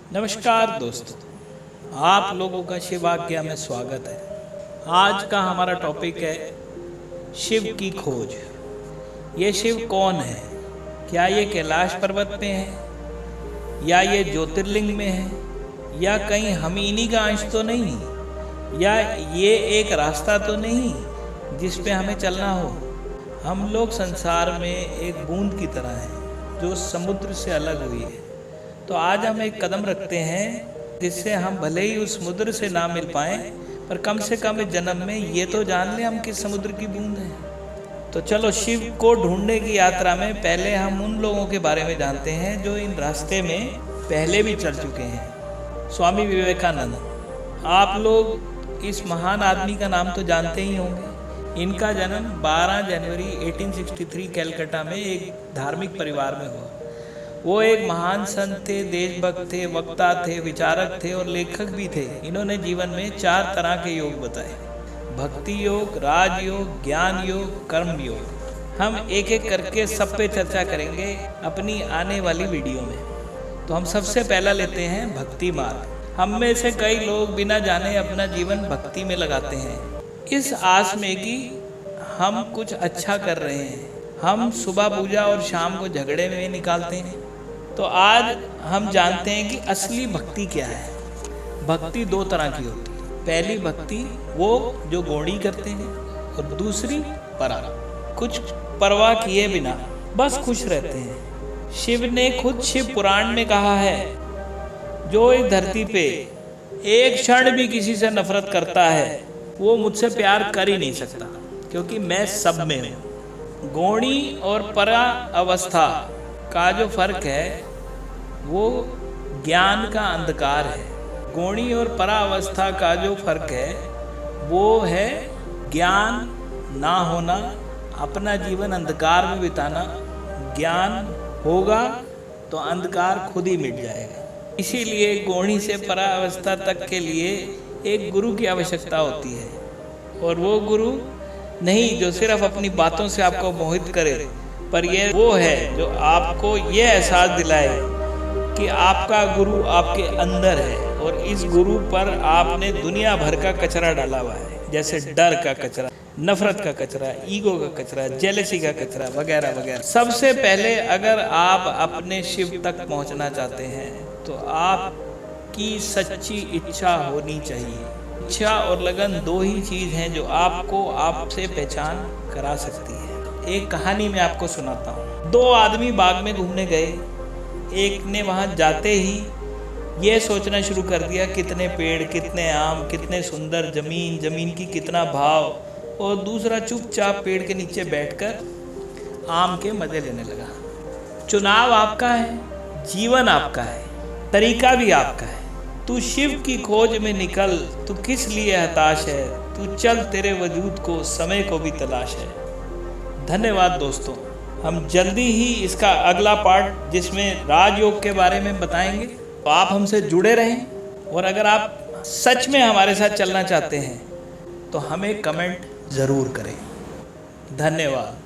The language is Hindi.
नमस्कार दोस्तों, आप लोगों का शिवाज्ञा में स्वागत है। आज का हमारा टॉपिक है शिव की खोज। ये शिव कौन है? क्या ये कैलाश पर्वत पे है, या ये ज्योतिर्लिंग में है, या कहीं हम इन्हीं का अंश तो नहीं, या ये एक रास्ता तो नहीं जिस पे हमें चलना हो? हम लोग संसार में एक बूंद की तरह हैं जो समुद्र से अलग हुई है। तो आज हम एक कदम रखते हैं जिससे हम भले ही उस समुद्र से ना मिल पाएं, पर कम से कम इस जन्म में ये तो जान लें हम किस समुद्र की बूंद हैं। तो चलो शिव को ढूंढने की यात्रा में पहले हम उन लोगों के बारे में जानते हैं जो इन रास्ते में पहले भी चल चुके हैं। स्वामी विवेकानंद, आप लोग इस महान आदमी का नाम तो जानते ही होंगे। इनका जन्म 12 जनवरी 1863 कलकत्ता में एक धार्मिक परिवार में हुआ। वो एक महान संत थे, देशभक्त थे, वक्ता थे, विचारक थे और लेखक भी थे। इन्होंने जीवन में 4 तरह के योग बताए: भक्ति योग, राजयोग, ज्ञान योग, कर्म योग। हम एक एक करके सब पे चर्चा करेंगे अपनी आने वाली वीडियो में। तो हम सबसे पहला लेते हैं भक्ति मार्ग। हम में से कई लोग बिना जाने अपना जीवन भक्ति में लगाते हैं, इस आस में कि हम कुछ अच्छा कर रहे हैं। हम सुबह पूजा और शाम को झगड़े में निकालते हैं। तो आज हम जानते हैं कि असली भक्ति क्या है। भक्ति 2 तरह की होती है। पहली भक्ति वो जो गौड़ी करते हैं, और दूसरी परा, कुछ परवाह किए बिना बस खुश रहते हैं। शिव ने खुद शिव पुराण में कहा है, जो इस धरती पे एक क्षण भी किसी से नफरत करता है वो मुझसे प्यार कर ही नहीं सकता, क्योंकि मैं सब में हूँ। गौड़ी और परा अवस्था का जो फर्क है वो ज्ञान का अंधकार है। गौणी और परावस्था का जो फर्क है वो है ज्ञान ना होना, अपना जीवन अंधकार में बिताना। ज्ञान होगा तो अंधकार खुद ही मिट जाएगा। इसीलिए गौणी से परावस्था तक के लिए एक गुरु की आवश्यकता होती है, और वो गुरु नहीं जो सिर्फ अपनी बातों से आपको मोहित करे, पर ये वो है जो आपको ये एहसास दिलाए कि आपका गुरु आपके अंदर है, और इस गुरु पर आपने दुनिया भर का कचरा डाला हुआ है, जैसे डर का कचरा, नफरत का कचरा, ईगो का कचरा, जेलसी का कचरा वगैरह वगैरह। सबसे पहले अगर आप अपने शिव तक पहुंचना चाहते हैं तो आपकी सच्ची इच्छा होनी चाहिए। इच्छा और लगन 2 ही चीज हैं जो आपको आपसे पहचान करा सकती है। एक कहानी मैं आपको सुनाता हूँ। 2 आदमी बाग में घूमने गए। एक ने वहाँ जाते ही ये सोचना शुरू कर दिया कितने पेड़, कितने आम, कितने सुंदर जमीन, जमीन की कितना भाव, और दूसरा चुपचाप पेड़ के नीचे बैठकर आम के मजे लेने लगा। चुनाव आपका है, जीवन आपका है, तरीका भी आपका है। तू शिव की खोज में निकल, तू किस लिए हताश है, तू चल, तेरे वजूद को समय को भी तलाश है। धन्यवाद दोस्तों, हम जल्दी ही इसका अगला पार्ट जिसमें राजयोग के बारे में बताएंगे। तो आप हमसे जुड़े रहें, और अगर आप सच में हमारे साथ चलना चाहते हैं तो हमें कमेंट ज़रूर करें। धन्यवाद।